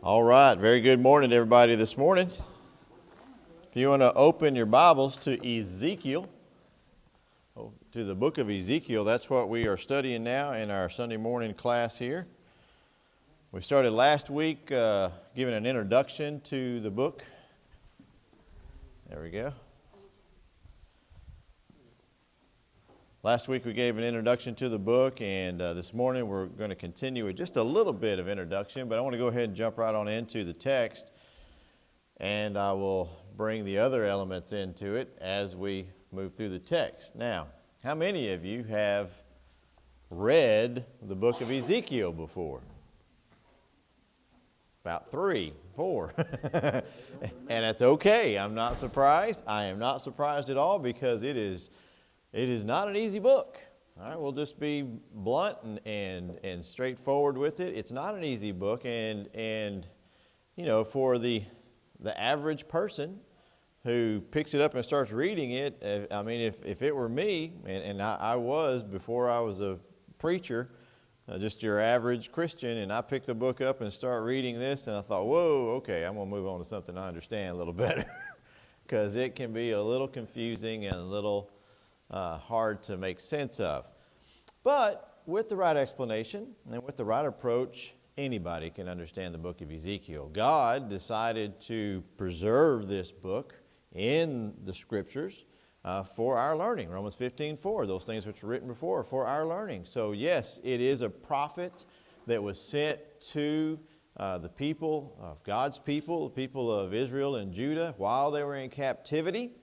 All right, very good morning to everybody this morning. If you want to open your Bibles to Ezekiel, to the book of Ezekiel, that's what we are studying now in our Sunday morning class here. We started last week giving an introduction to the book. There we go. Last week we gave an introduction to the book, and this morning we're going to continue with just a little bit of introduction, but I want to go ahead and jump right on into the text, and I will bring the other elements into it as we move through the text. Now, how many of you have read the book of Ezekiel before? About 3, 4. And that's okay. I'm not surprised. I am not surprised at all because it is not an easy book. All right, we'll just be blunt and straightforward with it. It's not an easy book, and you know, for the average person who picks it up and starts reading it, I mean, if it were me, and I was before I was a preacher, just your average Christian, and I picked the book up and start reading this, and I thought, whoa, okay, I'm going to move on to something I understand a little better, because it can be a little confusing and a little hard to make sense of. But with the right explanation and with the right approach, anybody can understand the book of Ezekiel. God decided to preserve this book in the Scriptures for our learning. Romans 15:4, those things which were written before are for our learning. So yes, it is a prophet that was sent to the people of God's people, the people of Israel and Judah, while they were in captivity.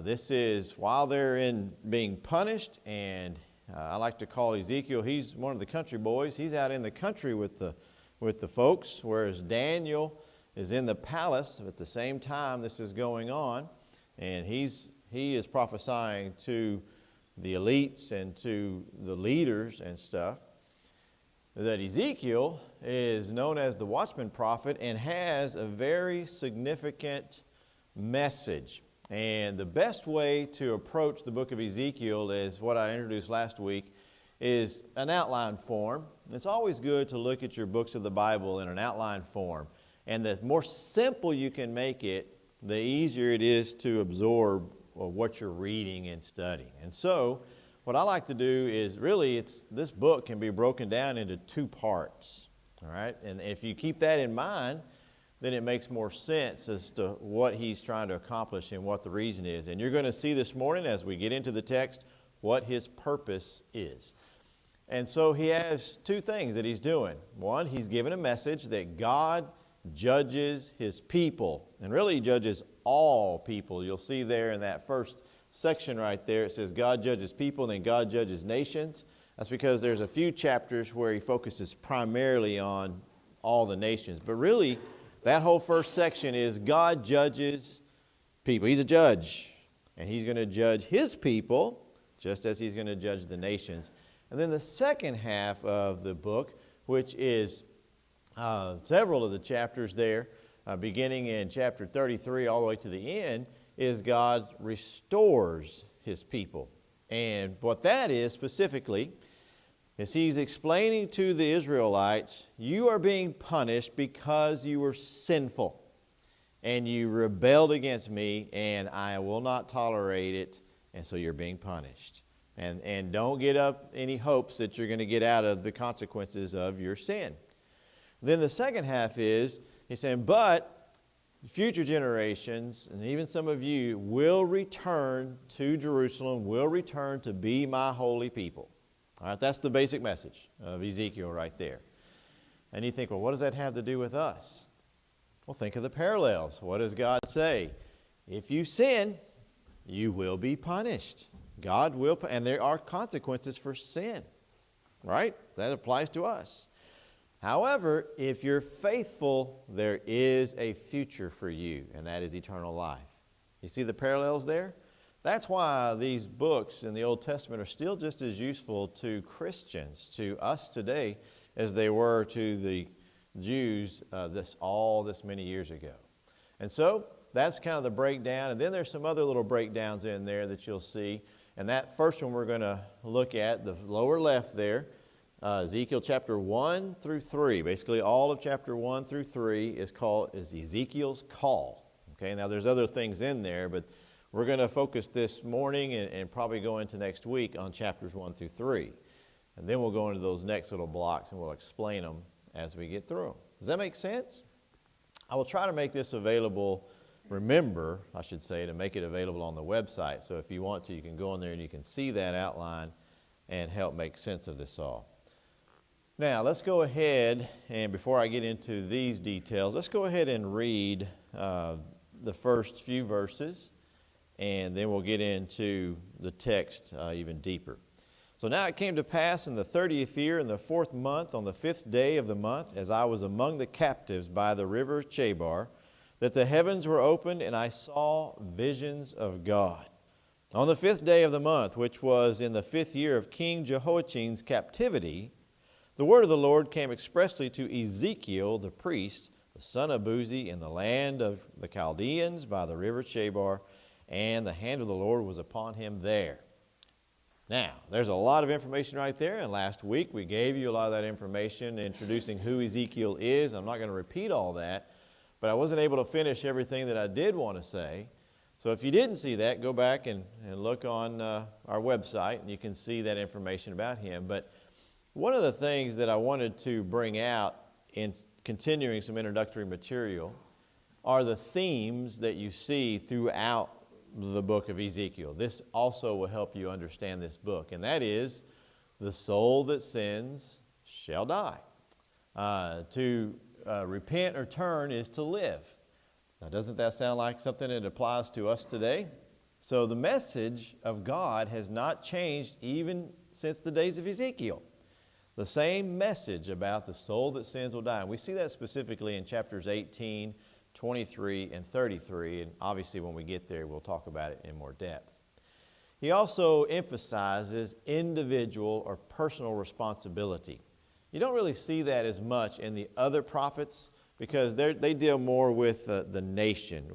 This is while they're being punished, and I like to call Ezekiel, he's one of the country boys. He's out in the country with the folks, whereas Daniel is in the palace at the same time this is going on, and he is prophesying to the elites and to the leaders and stuff. That Ezekiel is known as the Watchman prophet and has a very significant message. And the best way to approach the book of Ezekiel is what I introduced last week, is an outline form. And it's always good to look at your books of the Bible in an outline form. And the more simple you can make it, the easier it is to absorb what you're reading and studying. And so, what I like to do is really, this book can be broken down into 2 parts. All right? And if you keep that in mind, then it makes more sense as to what he's trying to accomplish and what the reason is. And you're going to see this morning as we get into the text what his purpose is. And so he has 2 things that he's doing. One, he's given a message that God judges his people. And really he judges all people. You'll see there in that first section right there, it says God judges people and then God judges nations. That's because there's a few chapters where he focuses primarily on all the nations. But really, that whole first section is God judges people. He's a judge, and he's going to judge his people just as he's going to judge the nations. And then the second half of the book, which is several of the chapters there, beginning in chapter 33 all the way to the end, is God restores his people. And what that is specifically is he's explaining to the Israelites, you are being punished because you were sinful and you rebelled against me, and I will not tolerate it, and so you're being punished. And don't get up any hopes that you're going to get out of the consequences of your sin. Then the second half is, he's saying, but future generations, and even some of you, will return to Jerusalem, will return to be my holy people. All right, that's the basic message of Ezekiel right there. And you think, well, what does that have to do with us? Well, think of the parallels. What does God say? If you sin, you will be punished. God will, and there are consequences for sin, right? That applies to us. However, if you're faithful, there is a future for you, and that is eternal life. You see the parallels there? That's why these books in the Old Testament are still just as useful to Christians, to us today, as they were to the Jews this many years ago. And so that's kind of the breakdown. And then there's some other little breakdowns in there that you'll see. And that first one we're going to look at, the lower left there, Ezekiel chapter 1 through 3. Basically, all of chapter 1 through 3 is Ezekiel's call. Okay, now there's other things in there, but we're going to focus this morning and probably go into next week on chapters 1 through 3. And then we'll go into those next little blocks and we'll explain them as we get through them. Does that make sense? I will try to make this available, remember, I should say, to make it available on the website. So if you want to, you can go in there and you can see that outline and help make sense of this all. Now, let's go ahead, and before I get into these details, let's go ahead and read the first few verses, and then we'll get into the text even deeper. So now it came to pass in the 30th year, in the 4th month, on the 5th day of the month, as I was among the captives by the river Chebar, that the heavens were opened, and I saw visions of God. On the 5th day of the month, which was in the 5th year of King Jehoiachin's captivity, the word of the Lord came expressly to Ezekiel the priest, the son of Buzi, in the land of the Chaldeans by the river Chebar, and the hand of the Lord was upon him there. Now, there's a lot of information right there, and last week we gave you a lot of that information introducing who Ezekiel is. I'm not going to repeat all that, but I wasn't able to finish everything that I did want to say. So if you didn't see that, go back and look on our website, and you can see that information about him. But one of the things that I wanted to bring out in continuing some introductory material are the themes that you see throughout the book of Ezekiel. This also will help you understand this book, and that is, the soul that sins shall die. To repent or turn is to live. Now, doesn't that sound like something that applies to us today? So the message of God has not changed even since the days of Ezekiel. The same message about the soul that sins will die. And we see that specifically in chapters 18, 23, and 33. And obviously when we get there, we'll talk about it in more depth. He also emphasizes individual or personal responsibility. You don't really see that as much in the other prophets because they deal more with the nation.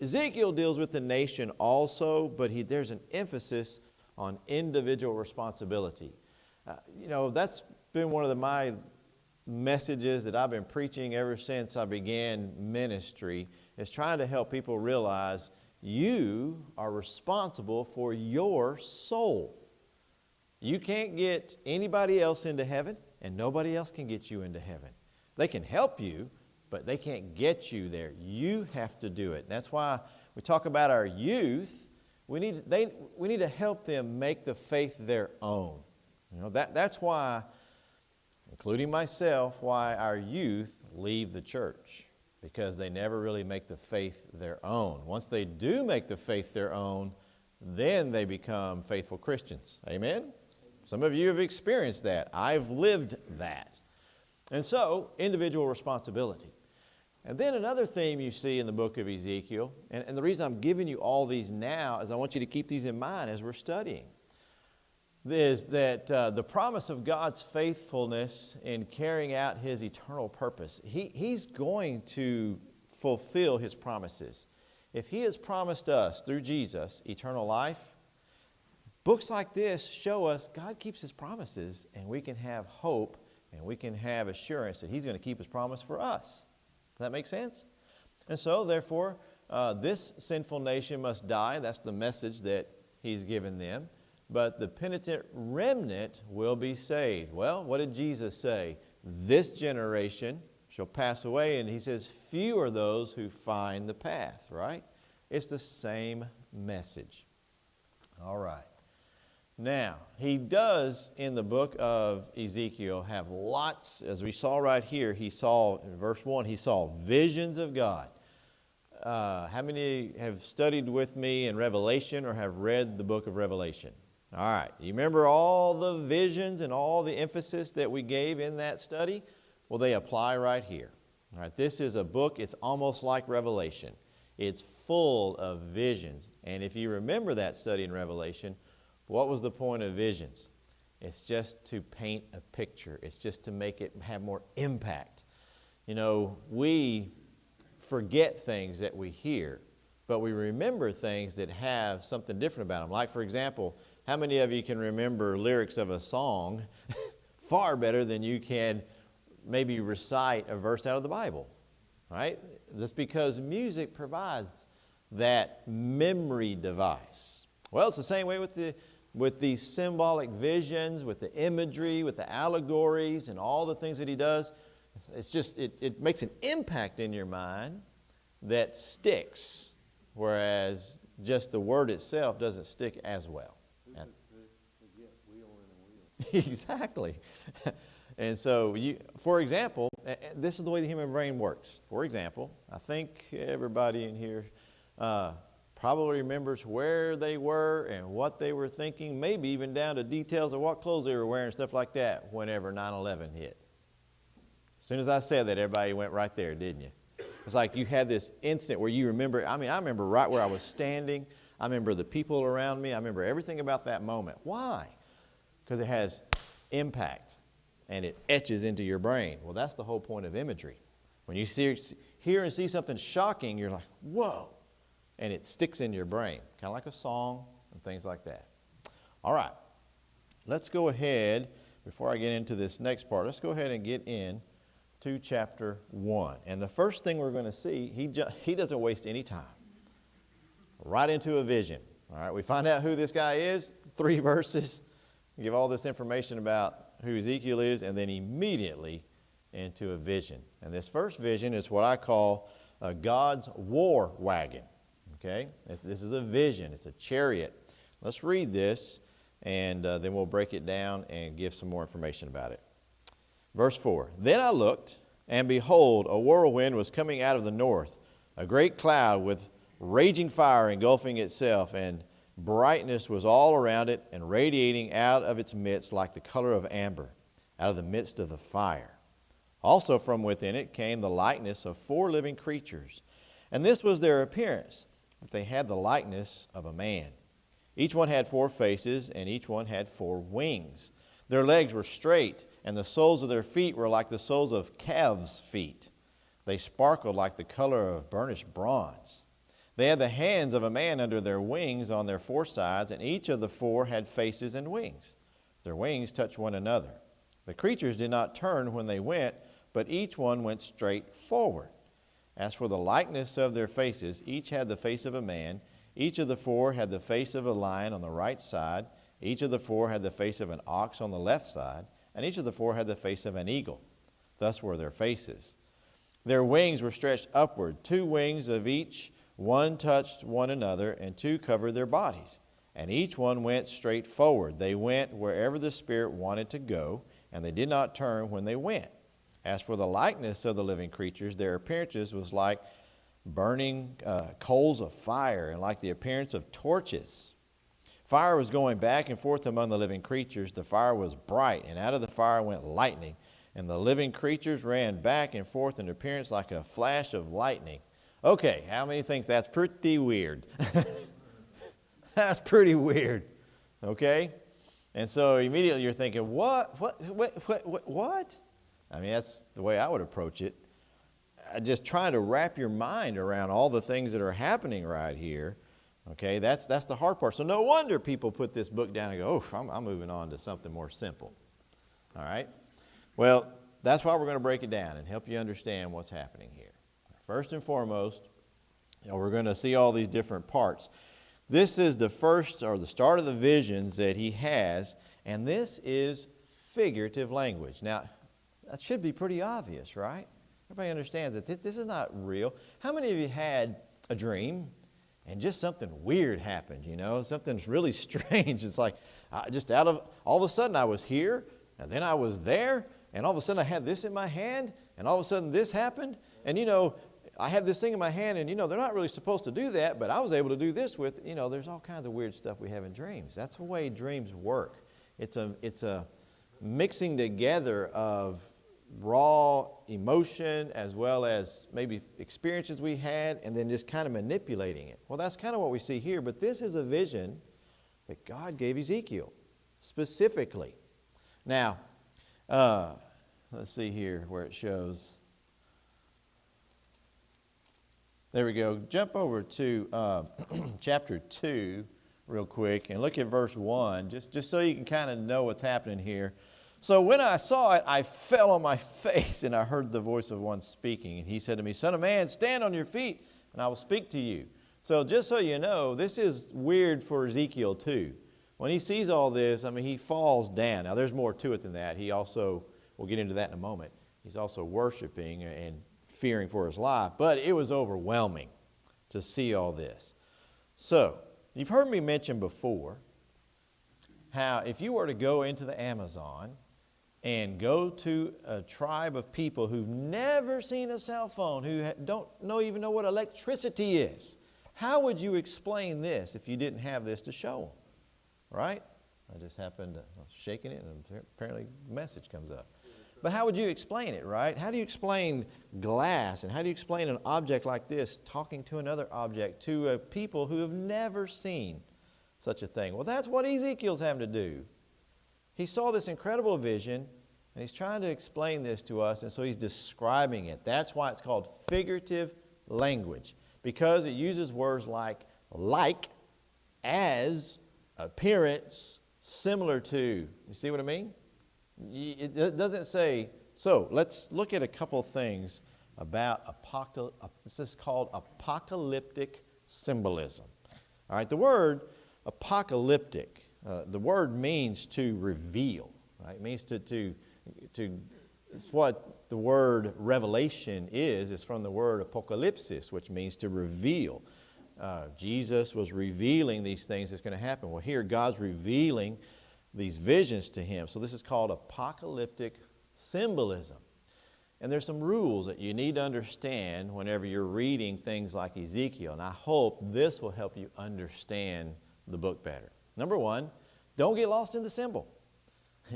Ezekiel deals with the nation also, but there's an emphasis on individual responsibility. That's been one of my messages that I've been preaching ever since I began ministry, is trying to help people realize you are responsible for your soul. You can't get anybody else into heaven, and nobody else can get you into heaven. They can help you, but they can't get you there. You have to do it. That's why we talk about our youth. We need to help them make the faith their own. That's why, including myself, why our youth leave the church, because they never really make the faith their own. Once they do make the faith their own, then they become faithful Christians. Amen? Some of you have experienced that. I've lived that. And so, individual responsibility. And then another theme you see in the book of Ezekiel, and the reason I'm giving you all these now is I want you to keep these in mind as we're studying, is that the promise of God's faithfulness in carrying out His eternal purpose. He's going to fulfill His promises. If He has promised us through Jesus eternal life, books like this show us God keeps His promises, and we can have hope and we can have assurance that He's going to keep His promise for us. Does that make sense? And so, therefore, this sinful nation must die. That's the message that He's given them. But the penitent remnant will be saved. Well, what did Jesus say? This generation shall pass away, and He says, few are those who find the path, right? It's the same message. All right. Now, he does, in the book of Ezekiel, have lots, as we saw right here, he saw, in verse 1, he saw visions of God. How many have studied with me in Revelation or have read the book of Revelation? All right. You remember all the visions and all the emphasis that we gave in that study? Well, they apply right here. All right. This is a book, it's almost like Revelation. It's full of visions. And if you remember that study in Revelation, what was the point of visions? It's just to paint a picture. It's just to make it have more impact. We forget things that we hear, but we remember things that have something different about them. Like, for example, how many of you can remember lyrics of a song far better than you can maybe recite a verse out of the Bible, right? That's because music provides that memory device. Well, it's the same way with the symbolic visions, with the imagery, with the allegories, and all the things that he does. It's just, it makes an impact in your mind that sticks, whereas just the word itself doesn't stick as well. Exactly. And so, for example, this is the way the human brain works. For example, I think everybody in here probably remembers where they were and what they were thinking, maybe even down to details of what clothes they were wearing, stuff like that, whenever 9/11 hit. As soon as I said that, everybody went right there, didn't you? It's like you had this instant where you remember, I remember right where I was standing. I remember the people around me. I remember everything about that moment. Why? Because it has impact and it etches into your brain. Well, that's the whole point of imagery. When you hear and see something shocking, you're like, whoa, and it sticks in your brain, kind of like a song and things like that. All right, let's go ahead, before I get into this next part, let's go ahead and get in to chapter 1. And the first thing we're going to see, he doesn't waste any time. Right into a vision. All right, we find out who this guy is, 3 verses, give all this information about who Ezekiel is, and then immediately into a vision. And this first vision is what I call God's war wagon. Okay, this is a vision. It's a chariot. Let's read this, and then we'll break it down and give some more information about it. Verse 4, Then I looked, and behold, a whirlwind was coming out of the north, a great cloud with raging fire engulfing itself, and brightness was all around it, and radiating out of its midst like the color of amber, out of the midst of the fire. Also from within it came the likeness of 4 living creatures, and this was their appearance, that they had the likeness of a man. Each one had 4 faces, and each one had 4 wings. Their legs were straight, and the soles of their feet were like the soles of calves' feet. They sparkled like the color of burnished bronze. They had the hands of a man under their wings on their 4 sides, and each of the 4 had faces and wings. Their wings touched one another. The creatures did not turn when they went, but each one went straight forward. As for the likeness of their faces, each had the face of a man. Each of the 4 had the face of a lion on the right side. Each of the 4 had the face of an ox on the left side. And each of the 4 had the face of an eagle. Thus were their faces. Their wings were stretched upward, 2 wings of each. One touched one another, and 2 covered their bodies. And each one went straight forward. They went wherever the Spirit wanted to go, and they did not turn when they went. As for the likeness of the living creatures, their appearances was like burning coals of fire, and like the appearance of torches. Fire was going back and forth among the living creatures. The fire was bright, and out of the fire went lightning. And the living creatures ran back and forth in appearance like a flash of lightning. Okay, how many think that's pretty weird? That's pretty weird, okay? And so immediately you're thinking, what? I mean, that's the way I would approach it. Just trying to wrap your mind around all the things that are happening right here. Okay, that's the hard part. So no wonder people put this book down and go, oh, I'm moving on to something more simple. All right? Well, that's why we're going to break it down and help you understand what's happening here. First and foremost, we're going to see all these different parts. This is the first or the start of the visions that he has, and this is figurative language. Now, that should be pretty obvious, right? Everybody understands that this is not real. How many of you had a dream and just something weird happened, you know? Something's really strange. It's like just out of, all of a sudden I was here, and then I was there, and all of a sudden I had this in my hand, and all of a sudden this happened. And, you know, I had this thing in my hand, and, you know, they're not really supposed to do that, but I was able to do this with, you know, there's all kinds of weird stuff we have in dreams. That's the way dreams work. It's a mixing together of raw emotion as well as maybe experiences we had, and then just kind of manipulating it. Well, that's kind of what we see here, but this is a vision that God gave Ezekiel specifically. Now, let's see here where it shows. There we go. Jump over to chapter 2 real quick and look at verse 1, just so you can kind of know what's happening here. So when I saw it, I fell on my face, and I heard the voice of one speaking. And he said to me, Son of man, stand on your feet, and I will speak to you. So just so you know, this is weird for Ezekiel too. When he sees all this, I mean, he falls down. Now, there's more to it than that. He also, we'll get into that in a moment, he's also worshiping and fearing for his life. But it was overwhelming to see all this. So, you've heard me mention before how if you were to go into the Amazon and go to a tribe of people who've never seen a cell phone, who don't even know what electricity is, how would you explain this if you didn't have this to show them? Right? I just happened to, I was shaking it, and apparently a message comes up. But how would you explain it, right? How do you explain glass, and how do you explain an object like this talking to another object, to a people who have never seen such a thing? Well, that's what Ezekiel's having to do. He saw this incredible vision, and he's trying to explain this to us, and so he's describing it. That's why it's called figurative language, because it uses words like, as, appearance, similar to. You see what I mean? It doesn't say. So let's look at a couple things about this is called apocalyptic symbolism. All right, the word apocalyptic, the word means to reveal. Right, it means to. It's what the word revelation is. It's from the word apocalypsis, which means to reveal. Jesus was revealing these things that's going to happen. Well, here God's revealing these visions to him. So this is called apocalyptic symbolism. And there's some rules that you need to understand whenever you're reading things like Ezekiel. And I hope this will help you understand the book better. Number one, don't get lost in the symbol.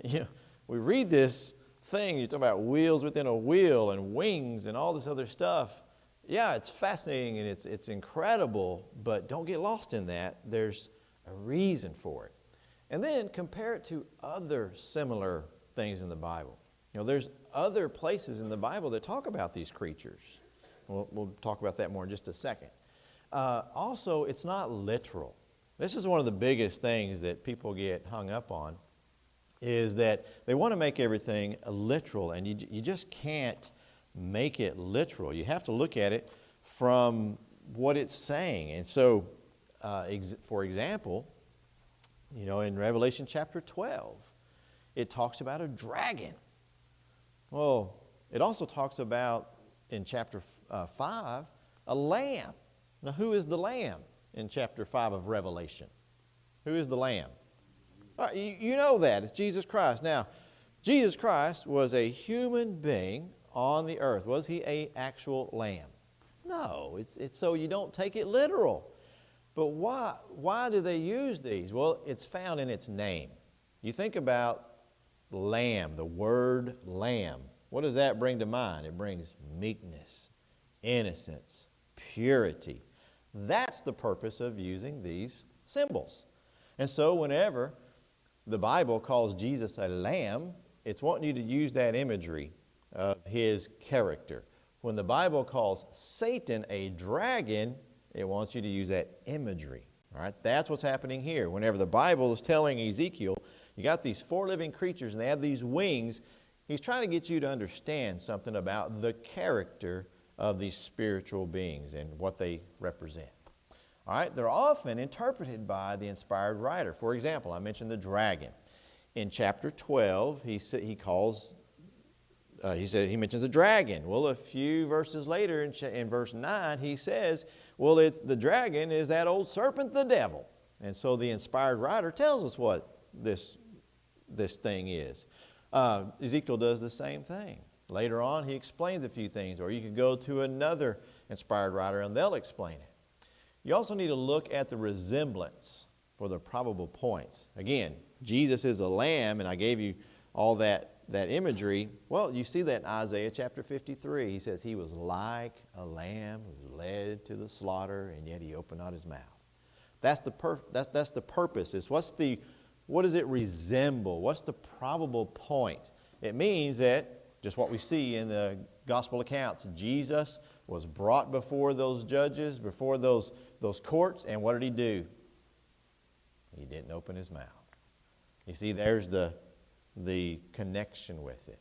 We read this thing, you talk about wheels within a wheel and wings and all this other stuff. Yeah, it's fascinating and it's incredible, but don't get lost in that. There's a reason for it. And then compare it to other similar things in the Bible. There's other places in the Bible that talk about these creatures. We'll talk about that more in just a second. Also, it's not literal. This is one of the biggest things that people get hung up on, is that they want to make everything literal, and you just can't make it literal. You have to look at it from what it's saying. And so, for example, in Revelation chapter 12, it talks about a dragon. Well, it also talks about, in chapter 5, a lamb. Now, who is the lamb in chapter 5 of Revelation? Who is the lamb? You know that. It's Jesus Christ. Now, Jesus Christ was a human being on the earth. Was he an actual lamb? No. It's so you don't take it literal. But why do they use these? Well, it's found in its name. You think about lamb, the word lamb. What does that bring to mind? It brings meekness, innocence, purity. That's the purpose of using these symbols. And so whenever the Bible calls Jesus a lamb, it's wanting you to use that imagery of his character. When the Bible calls Satan a dragon, it wants you to use that imagery. All right, that's what's happening here. Whenever the Bible is telling Ezekiel, you got these four living creatures and they have these wings, he's trying to get you to understand something about the character of these spiritual beings and what they represent. All right, they're often interpreted by the inspired writer. For example, I mentioned the dragon. In chapter 12, he mentions a dragon. Well, a few verses later, in verse 9, he says, well, the dragon is that old serpent, the devil. And so the inspired writer tells us what this thing is. Ezekiel does the same thing. Later on, he explains a few things, or you could go to another inspired writer and they'll explain it. You also need to look at the resemblance for the probable points. Again, Jesus is a lamb, and I gave you all that imagery. Well, you see that in Isaiah chapter 53. He says he was like a lamb who was led to the slaughter, and yet he opened not his mouth. That's the purpose. Is what does it resemble? What's the probable point? It means that, just what we see in the gospel accounts, Jesus was brought before those judges, before those courts, and what did he do? He didn't open his mouth. You see, there's the the connection with it.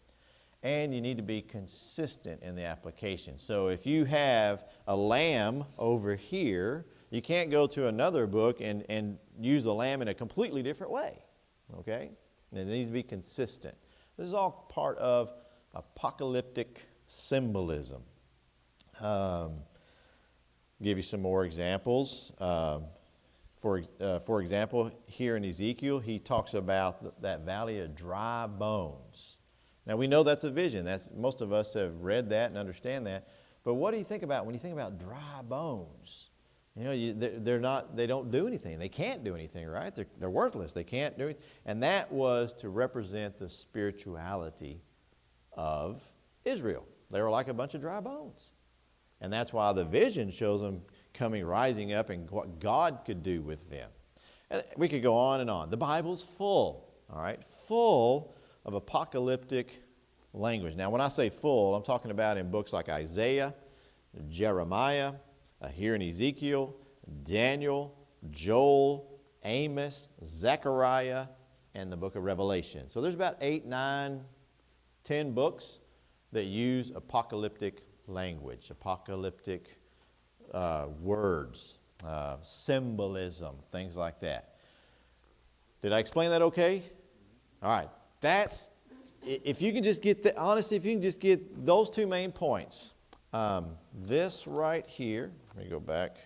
And you need to be consistent in the application. So if you have a lamb over here, you can't go to another book and use the lamb in a completely different way. Okay? And it needs to be consistent. This is all part of apocalyptic symbolism. Give you some more examples. For example, here in Ezekiel, he talks about that valley of dry bones. Now, we know that's a vision. Most of us have read that and understand that. But what do you think about when you think about dry bones? You know, they don't do anything. They can't do anything, right? They're worthless. They can't do it. And that was to represent the spirituality of Israel. They were like a bunch of dry bones. And that's why the vision shows them rising up and what God could do with them. And we could go on and on. The Bible's full, all right, full of apocalyptic language. Now, when I say full, I'm talking about in books like Isaiah, Jeremiah, here in Ezekiel, Daniel, Joel, Amos, Zechariah, and the book of Revelation. So there's about 8, 9, 10 books that use apocalyptic language, apocalyptic words, symbolism, things like that. Did I explain that okay? All right. If you can just get honestly, if you can just get those two main points, this right here, let me go back.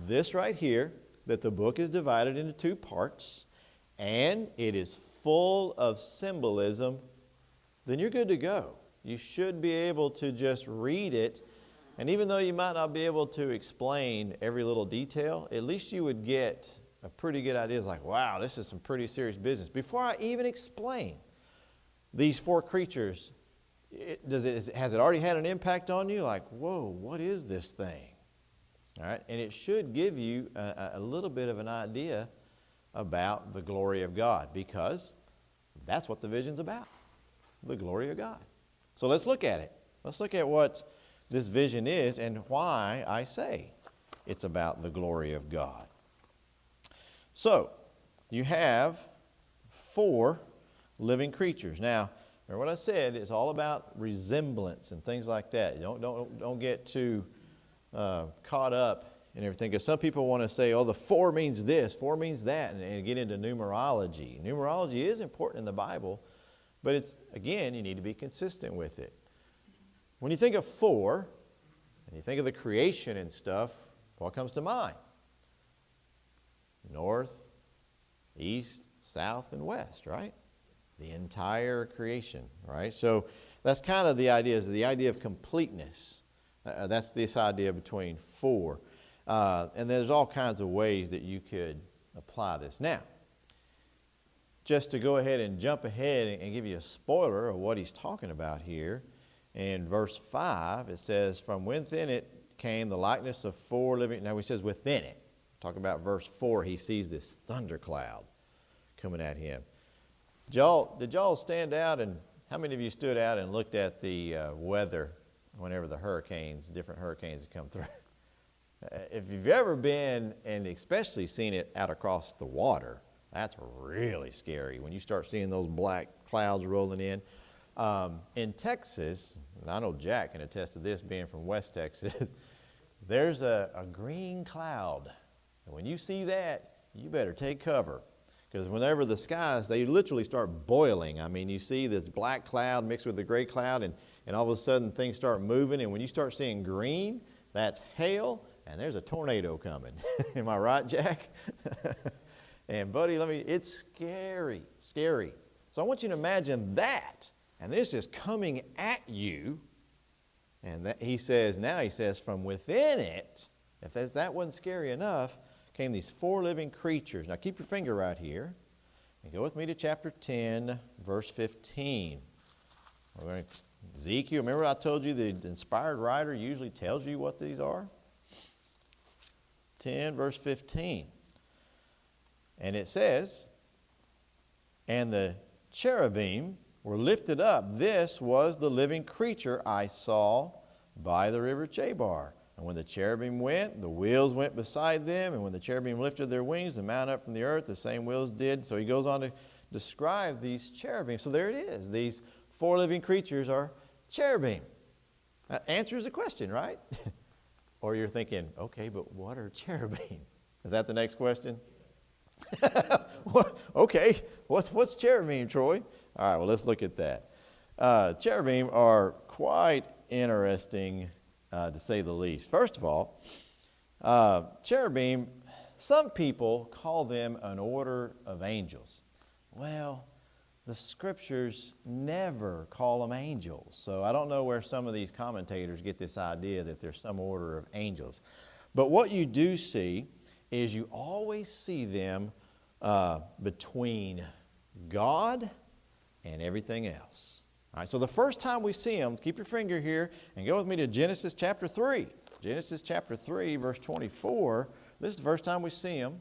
This right here, that the book is divided into 2 parts, and it is full of symbolism, then you're good to go. You should be able to just read it, and even though you might not be able to explain every little detail, at least you would get a pretty good idea. It's like, wow, this is some pretty serious business. Before I even explain these 4 creatures, has it already had an impact on you? Like, whoa, what is this thing? All right, and it should give you a little bit of an idea about the glory of God, because that's what the vision's about, the glory of God. So let's look at it. Let's look at what this vision is and why I say it's about the glory of God. So, you have 4 living creatures. Now, remember what I said, it's all about resemblance and things like that. Don't get too caught up in everything, because some people want to say, oh, the 4 means this, 4 means that, and get into numerology. Numerology is important in the Bible, but it's, again, you need to be consistent with it. When you think of 4, and you think of the creation and stuff, what comes to mind? North, east, south, and west, right? The entire creation, right? So that's kind of the idea, is the idea of completeness. That's this idea between 4. And there's all kinds of ways that you could apply this. Now, just to go ahead and jump ahead and give you a spoiler of what he's talking about here, in verse 5, it says, from within it came the likeness of 4 living. Now he says within it. Talk about verse 4, he sees this thundercloud coming at him. Did y'all stand out, and how many of you stood out and looked at the weather whenever the different hurricanes come through? If you've ever been, and especially seen it out across the water, that's really scary when you start seeing those black clouds rolling in. In Texas, and I know Jack can attest to this being from West Texas, there's a green cloud. And when you see that, you better take cover. Because whenever the skies, they literally start boiling. I mean, you see this black cloud mixed with the gray cloud, and all of a sudden things start moving. And when you start seeing green, that's hail, and there's a tornado coming. Am I right, Jack? And buddy, it's scary, scary. So I want you to imagine that. And this is coming at you. And he says, from within it, if that wasn't scary enough, came these 4 living creatures. Now keep your finger right here and go with me to chapter 10, verse 15. Ezekiel, remember I told you the inspired writer usually tells you what these are? 10, verse 15. And it says, and the cherubim were lifted up. This was the living creature I saw by the river Chebar. And when the cherubim went, the wheels went beside them. And when the cherubim lifted their wings and mounted up from the earth, the same wheels did. So he goes on describe these cherubim. So there it is. These 4 living creatures are cherubim. That answers the question, right? Or you're thinking, okay, but what are cherubim? Is that the next question? Okay, what's cherubim, Troy? All right, well, let's look at that. Cherubim are quite interesting, to say the least. First of all, cherubim, some people call them an order of angels. Well, the scriptures never call them angels. So I don't know where some of these commentators get this idea that there's some order of angels. But what you do see is you always see them between God and everything else. All right, so the first time we see them, keep your finger here and go with me to Genesis chapter 3. Genesis chapter 3, verse 24. This is the first time we see them.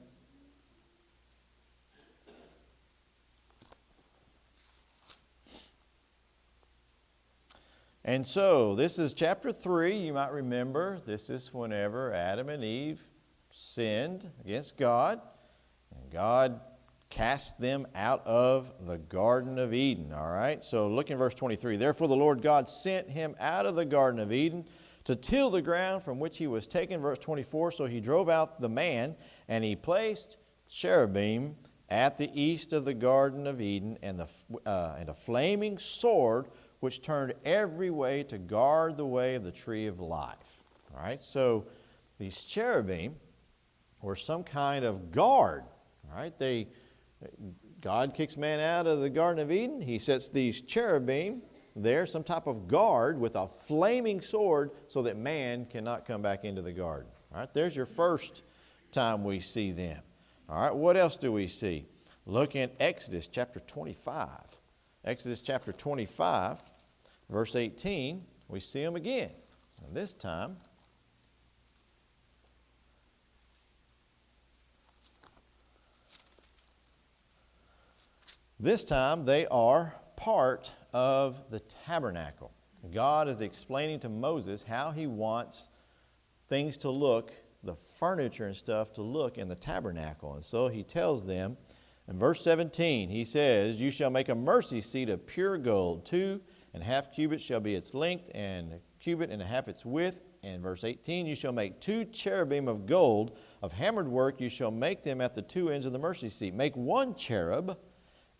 And so, this is chapter 3. You might remember, this is whenever Adam and Eve sinned against God. And God cast them out of the Garden of Eden. All right? So, look in verse 23. Therefore the Lord God sent him out of the Garden of Eden to till the ground from which he was taken. Verse 24. So he drove out the man, and he placed cherubim at the east of the Garden of Eden, and a flaming sword which turned every way to guard the way of the tree of life. All right, so these cherubim were some kind of guard. All right, God kicks man out of the Garden of Eden. He sets these cherubim there, some type of guard with a flaming sword so that man cannot come back into the garden. All right, there's your first time we see them. All right, what else do we see? Look in Exodus chapter 25. Exodus chapter 25, verse 18, we see them again. And this time, they are part of the tabernacle. God is explaining to Moses how he wants things to look, the furniture and stuff to look in the tabernacle. And so he tells them, in verse 17, he says, you shall make a mercy seat of pure gold. 2.5 cubits shall be its length, and 1.5 cubits its width. And verse 18, you shall make 2 cherubim of gold, of hammered work. You shall make them at the 2 ends of the mercy seat. Make 1 cherub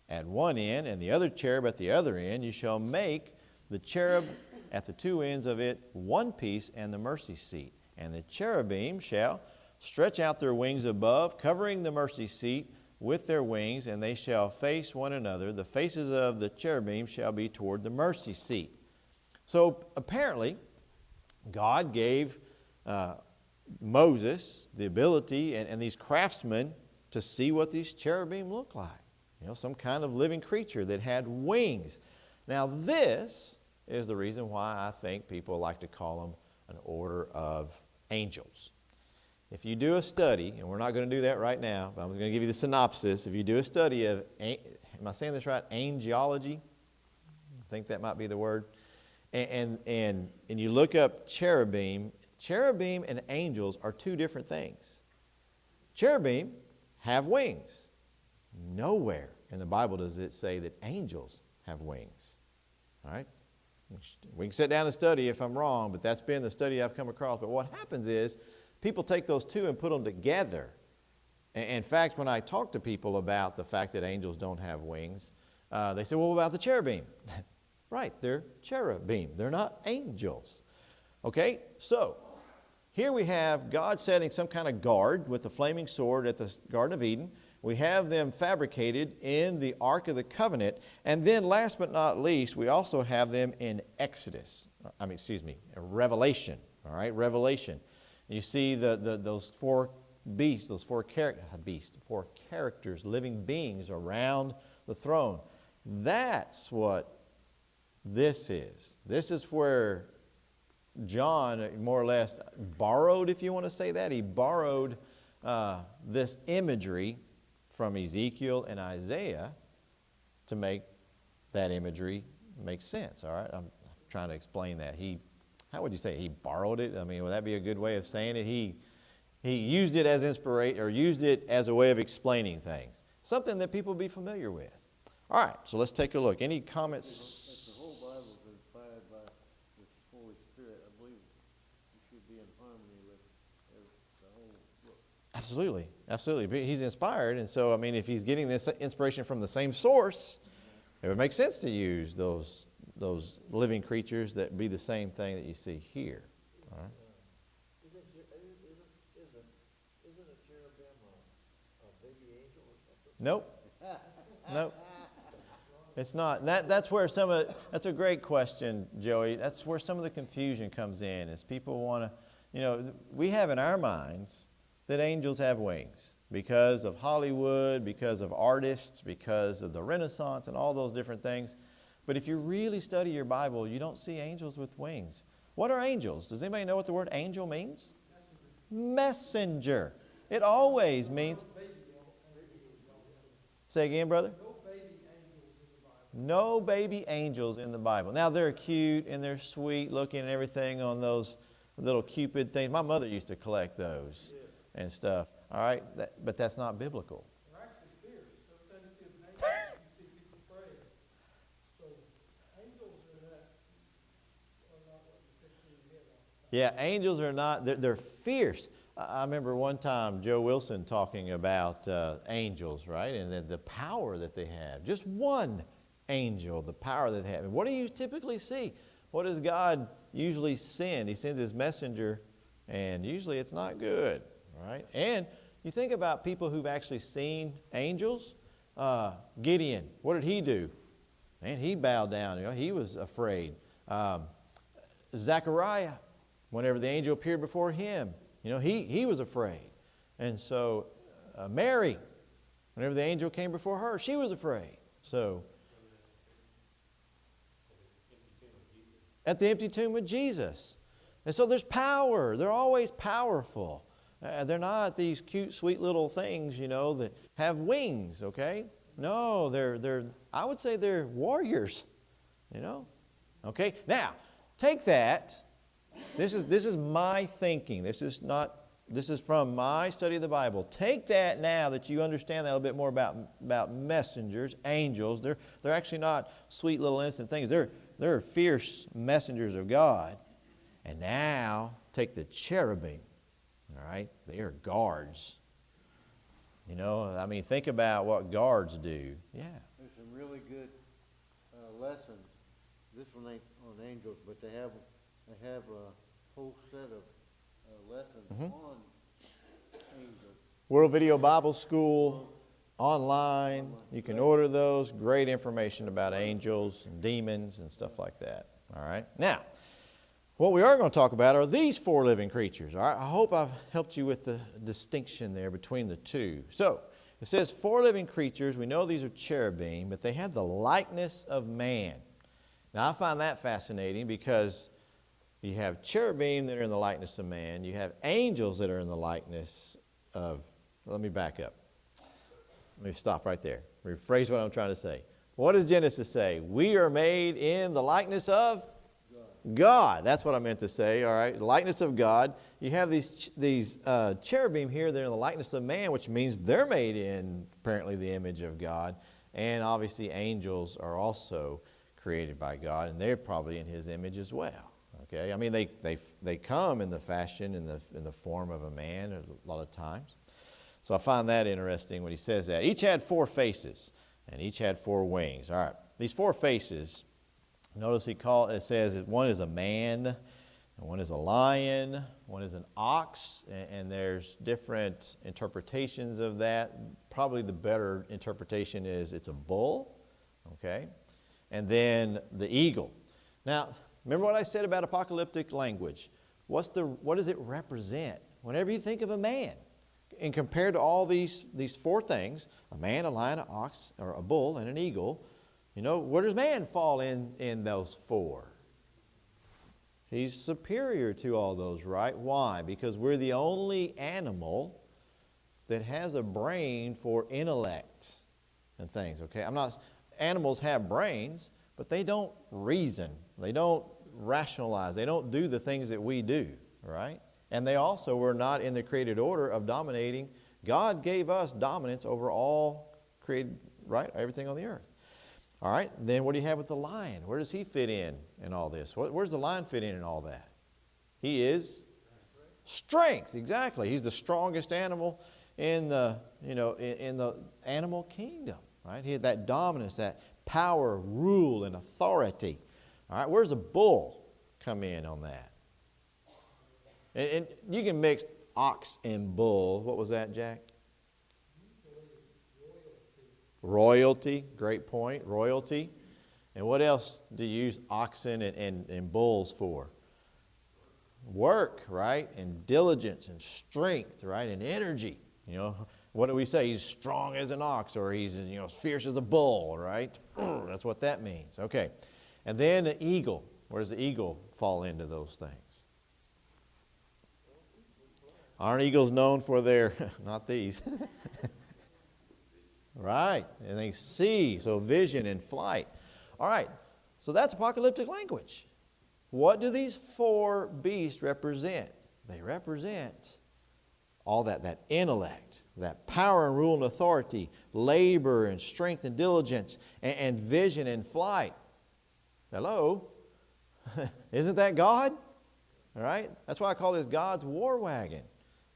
at one end, and the other cherub at the other end. You shall make the cherub at the 2 ends of it one piece, and the mercy seat. And the cherubim shall stretch out their wings above, covering the mercy seat with their wings, and they shall face one another. The faces of the cherubim shall be toward the mercy seat. So apparently, God gave Moses the ability and these craftsmen to see what these cherubim look like. You know, some kind of living creature that had wings. Now this is the reason why I think people like to call them an order of angels. If you do a study, and we're not going to do that right now, but I'm going to give you the synopsis. If you do a study of, am I saying this right? Angelology? I think that might be the word. And you look up cherubim and angels are 2 different things. Cherubim have wings. Nowhere in the Bible does it say that angels have wings. All right? We can sit down and study if I'm wrong, but that's been the study I've come across. But what happens is, people take those 2 and put them together. In fact, when I talk to people about the fact that angels don't have wings, they say, well, what about the cherubim? Right, they're cherubim. They're not angels. Okay, so here we have God setting some kind of guard with the flaming sword at the Garden of Eden. We have them fabricated in the Ark of the Covenant. And then last but not least, we also have them in Revelation. All right, Revelation. You see those 4 beasts, those 4 characters, living beings around the throne. That's what this is. This is where John more or less borrowed, if you want to say that. He borrowed this imagery from Ezekiel and Isaiah to make that imagery make sense. All right, I'm trying to explain that. How would you say it? He borrowed it? I mean, would that be a good way of saying it? He used it as inspiration, or used it as a way of explaining things. Something that people be familiar with. All right, so let's take a look. Any comments? If the whole Bible is inspired by the Holy Spirit, I believe you should be in harmony with the whole book. Absolutely, absolutely. He's inspired, and so, I mean, if he's getting this inspiration from the same source, it would make sense to use those living creatures that be the same thing that you see here. All right? Isn't a cherubim a baby angel or something? Nope. Nope. It's not. That's where that's a great question, Joey. That's where some of the confusion comes in, is people want to, we have in our minds that angels have wings because of Hollywood, because of artists, because of the Renaissance and all those different things. But if you really study your Bible, you don't see angels with wings. What are angels? Does anybody know what the word angel means? Messenger. It always means... Say again, brother? No baby angels in the Bible. Now, they're cute and they're sweet looking and everything on those little Cupid things. My mother used to collect those and stuff. All right? But that's not biblical. They're actually fierce. Every time you see an angel, you see people praying. So angels are not what you picture in your head. Yeah, angels are not, they're fierce. I remember one time Joe Wilson talking about angels, right? And the power that they have. Just one angel, the power that they have. And what do you typically see? What does God usually send? He sends his messenger, and usually it's not good, right? And you think about people who've actually seen angels. Gideon, what did he do? Man, he bowed down. He was afraid. Zechariah, whenever the angel appeared before him, he was afraid. And so Mary, whenever the angel came before her, she was afraid. So at the empty tomb of Jesus. And so there's power. They're always powerful. They're not these cute, sweet little things, that have wings, okay? No, I would say they're warriors, Okay, now, take that. This is my thinking. This is from my study of the Bible. Take that now that you understand that a little bit more about messengers, angels. They're actually not sweet little innocent things. They're fierce messengers of God. And now take the cherubim. All right, they are guards. Think about what guards do. Yeah. There's some really good lessons. This one ain't on angels, but they have a whole set of lessons on angels. World Video Bible School, online. You can order those. Great information about angels and demons and stuff like that. All right. Now, what we are going to talk about are these four living creatures. All right. I hope I've helped you with the distinction there between the two. So, it says four living creatures. We know these are cherubim, but they have the likeness of man. Now, I find that fascinating because you have cherubim that are in the likeness of man. You have angels that are in the likeness of... Let me back up. Let me stop right there. Rephrase what I'm trying to say. What does Genesis say? We are made in the likeness of God. That's what I meant to say, all right? The likeness of God. You have these cherubim here that are in the likeness of man, which means they're made in, apparently, the image of God. And obviously, angels are also created by God, and they're probably in his image as well. Okay? They come in the fashion, in the form of a man a lot of times. So I find that interesting when he says that. Each had four faces, and each had four wings. All right. These four faces, notice it says that one is a man, and one is a lion, one is an ox, and there's different interpretations of that. Probably the better interpretation is it's a bull, okay? And then the eagle. Now, remember what I said about apocalyptic language. What does it represent? Whenever you think of a man, and compared to all these four things, a man, a lion, an ox, or a bull, and an eagle, where does man fall in those four? He's superior to all those, right? Why? Because we're the only animal that has a brain for intellect and things, okay? Animals have brains, but they don't reason. They don't rationalize. They don't do the things that we do, right? And they also were not in the created order of dominating. God gave us dominance over all created, right? Everything on the earth. All right, then what do you have with the lion? Where does he fit in all this? Where's the lion fit in all that? He is strength, exactly. He's the strongest animal in the, in the animal kingdom, right? He had that dominance, that power, rule, and authority. All right, where's the bull come in on that? And you can mix ox and bull. What was that, Jack? Royalty, great point, royalty. And what else do you use oxen and bulls for? Work, right? And diligence and strength, right? And energy. What do we say? He's strong as an ox, or he's fierce as a bull, right? That's what that means. Okay. And then the eagle. Where does the eagle fall into those things? Aren't eagles known for their, not these, right? And they see, so vision and flight. All right, so that's apocalyptic language. What do these four beasts represent? They represent all that intellect, that power and rule and authority, labor and strength and diligence, and vision and flight. Hello? Isn't that God? All right? That's why I call this God's war wagon.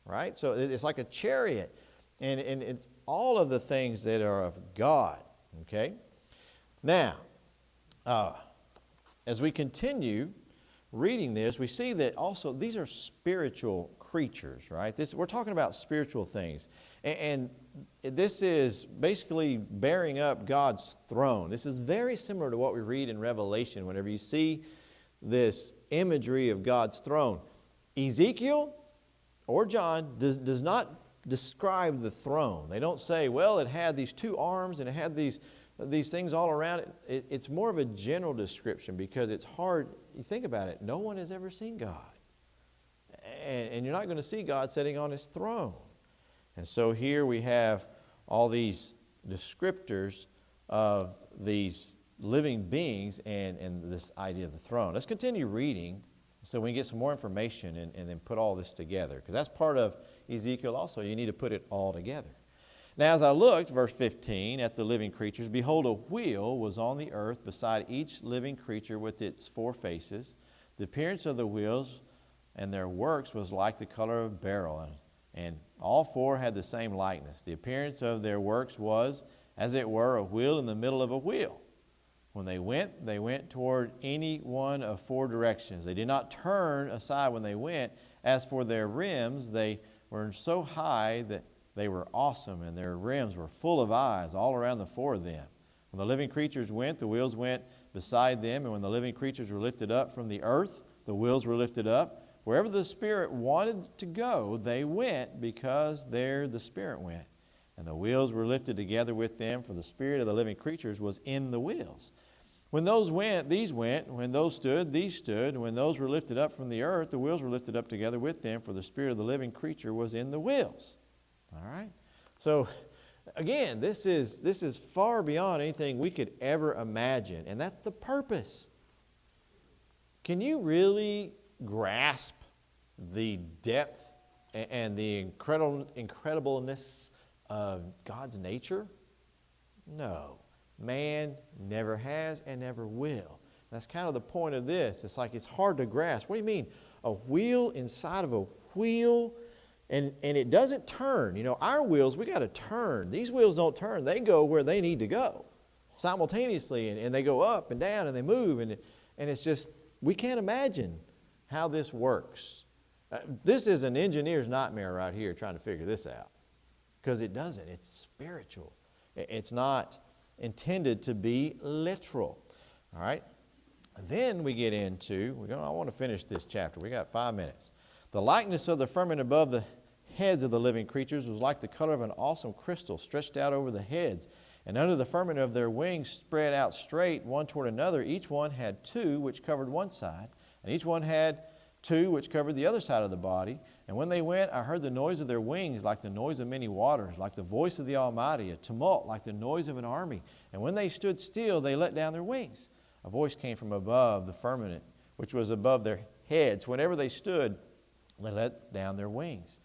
Right? So it's like a chariot. And it's all of the things that are of God. Okay? Now, as we continue reading this, we see that also these are spiritual creatures, right? We're talking about spiritual things. And this is basically bearing up God's throne. This is very similar to what we read in Revelation whenever you see this imagery of God's throne. Ezekiel or John does not describe the throne. They don't say, well, it had these two arms and it had these things all around it. It's more of a general description because it's hard. You think about it. No one has ever seen God. And you're not going to see God sitting on his throne. And so here we have all these descriptors of these living beings and this idea of the throne. Let's continue reading so we can get some more information and then put all this together. Because that's part of Ezekiel also. You need to put it all together. Now as I looked, verse 15, at the living creatures, behold, a wheel was on the earth beside each living creature with its four faces. The appearance of the wheels and their works was like the color of beryl, and all four had the same likeness. The appearance of their works was, as it were, a wheel in the middle of a wheel. When they went toward any one of four directions. They did not turn aside when they went. As for their rims, they were so high that they were awesome, and their rims were full of eyes all around the four of them. When the living creatures went, the wheels went beside them, and when the living creatures were lifted up from the earth, the wheels were lifted up. Wherever the Spirit wanted to go, they went, because there the Spirit went. And the wheels were lifted together with them, for the spirit of the living creatures was in the wheels. When those went, these went. When those stood, these stood. And when those were lifted up from the earth, the wheels were lifted up together with them, for the spirit of the living creature was in the wheels. All right? So, again, this is far beyond anything we could ever imagine. And that's the purpose. Can you really grasp the depth and the incredibleness of God's nature? No. Man never has and never will. That's kind of the point of this. It's like it's hard to grasp. What do you mean? A wheel inside of a wheel, and it doesn't turn. Our wheels, we got to turn. These wheels don't turn. They go where they need to go simultaneously, and they go up and down, and they move, and it's just, we can't imagine how this works. This is an engineer's nightmare right here trying to figure this out, because it doesn't. It's spiritual. It's not intended to be literal. All right? And then we get into, I want to finish this chapter. We got 5 minutes. The likeness of the firmament above the heads of the living creatures was like the color of an awesome crystal stretched out over the heads. And under the firmament of their wings spread out straight, one toward another. Each one had two, which covered one side. And each one had two, which covered the other side of the body. And when they went, I heard the noise of their wings like the noise of many waters, like the voice of the Almighty, a tumult like the noise of an army. And when they stood still, they let down their wings. A voice came from above the firmament, which was above their heads. Whenever they stood, they let down their wings.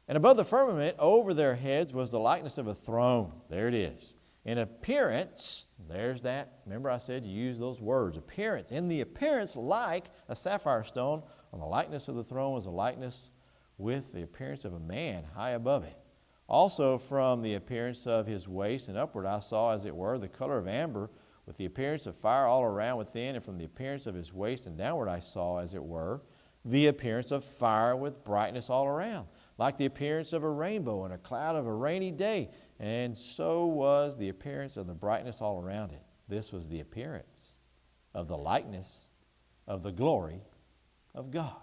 And above the firmament, over their heads, was the likeness of a throne. There it is. In appearance, there's that. Remember I said you use those words. Appearance. In the appearance like a sapphire stone. On the likeness of the throne was a likeness with the appearance of a man high above it. Also from the appearance of his waist and upward I saw, as it were, the color of amber, with the appearance of fire all around within, and from the appearance of his waist and downward I saw, as it were, the appearance of fire with brightness all around, like the appearance of a rainbow in a cloud of a rainy day. And so was the appearance of the brightness all around it. This was the appearance of the likeness of the glory of God.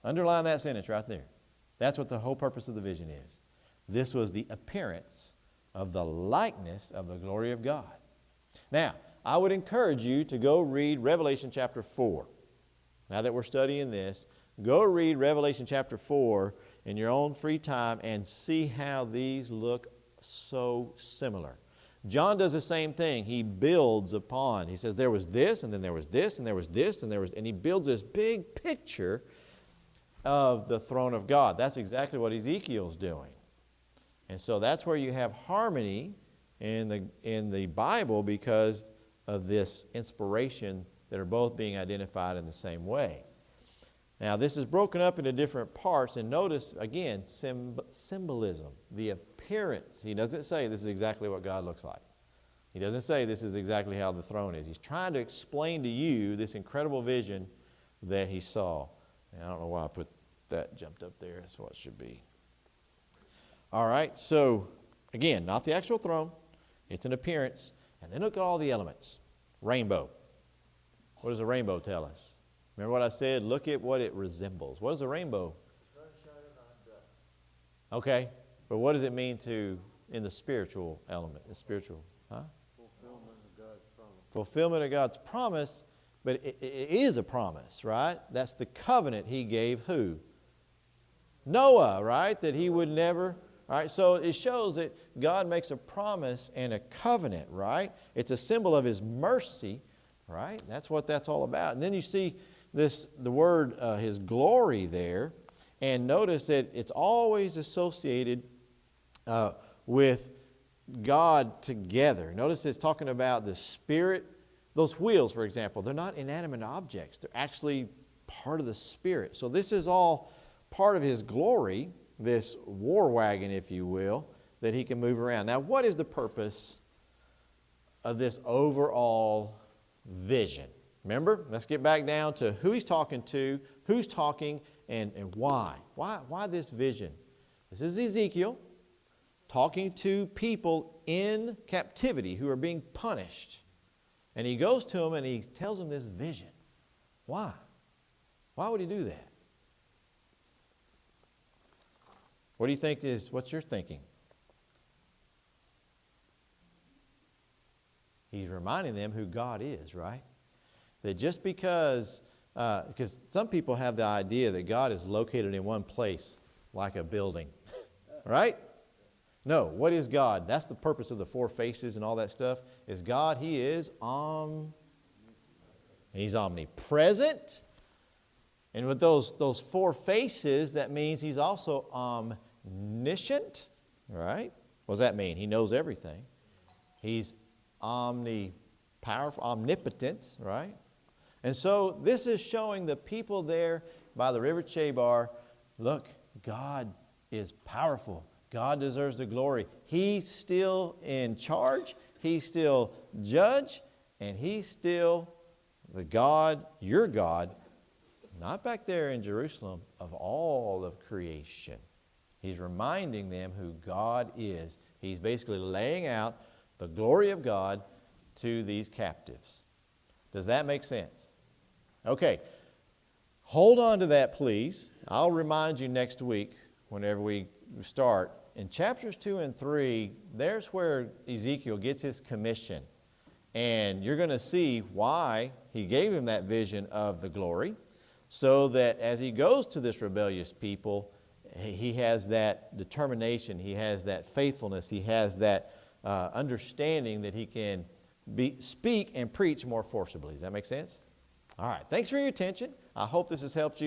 Underline that sentence right there. That's what the whole purpose of the vision is. This was the appearance of the likeness of the glory of God. Now, I would encourage you to go read Revelation chapter 4. Now that we're studying this, go read Revelation chapter 4 in your own free time and see how these look so similar. John does the same thing. He builds upon. He says there was this, and then there was this, and there was this, and he builds this big picture of the throne of God. That's exactly what Ezekiel's doing. And so that's where you have harmony in the Bible because of this inspiration that are both being identified in the same way. Now, this is broken up into different parts, and notice, again, symbolism, the appearance. He doesn't say this is exactly what God looks like. He doesn't say this is exactly how the throne is. He's trying to explain to you this incredible vision that he saw. And I don't know why I put that jumped up there. That's what it should be. All right, so, again, not the actual throne. It's an appearance. And then look at all the elements. Rainbow. What does a rainbow tell us? Remember what I said? Look at what it resembles. What is a rainbow? Sunshine on dust. Okay, but what does it mean in the spiritual element? The spiritual, huh? Fulfillment of God's promise. Fulfillment of God's promise, but it is a promise, right? That's the covenant he gave who? Noah, right? That he would never, all right? So it shows that God makes a promise and a covenant, right? It's a symbol of his mercy, right? That's what that's all about. And then you see the word his glory there, and notice that it's always associated with God together. Notice it's talking about the Spirit. Those wheels, for example, they're not inanimate objects. They're actually part of the Spirit. So this is all part of his glory, this war wagon, if you will, that he can move around. Now, what is the purpose of this overall vision? Remember, let's get back down to who he's talking to, who's talking, and why. Why this vision? This is Ezekiel talking to people in captivity who are being punished. And he goes to them and he tells them this vision. Why? Why would he do that? What do you think what's your thinking? He's reminding them who God is, right? That just because some people have the idea that God is located in one place, like a building, right? No, what is God? That's the purpose of the four faces and all that stuff. Is God, he is he's omnipresent. And with those four faces, that means he's also omniscient, right? What does that mean? He knows everything. He's omnipowerful, omnipotent, right? And so this is showing the people there by the river Chebar, look, God is powerful. God deserves the glory. He's still in charge. He's still judge. And he's still the God, your God, not back there in Jerusalem, of all of creation. He's reminding them who God is. He's basically laying out the glory of God to these captives. Does that make sense? Okay. Hold on to that, please. I'll remind you next week whenever we start. In chapters 2 and 3, there's where Ezekiel gets his commission. And you're going to see why he gave him that vision of the glory, so that as he goes to this rebellious people, he has that determination, he has that faithfulness, he has that understanding that he can speak and preach more forcibly. Does that make sense? All right. Thanks for your attention. I hope this has helped you.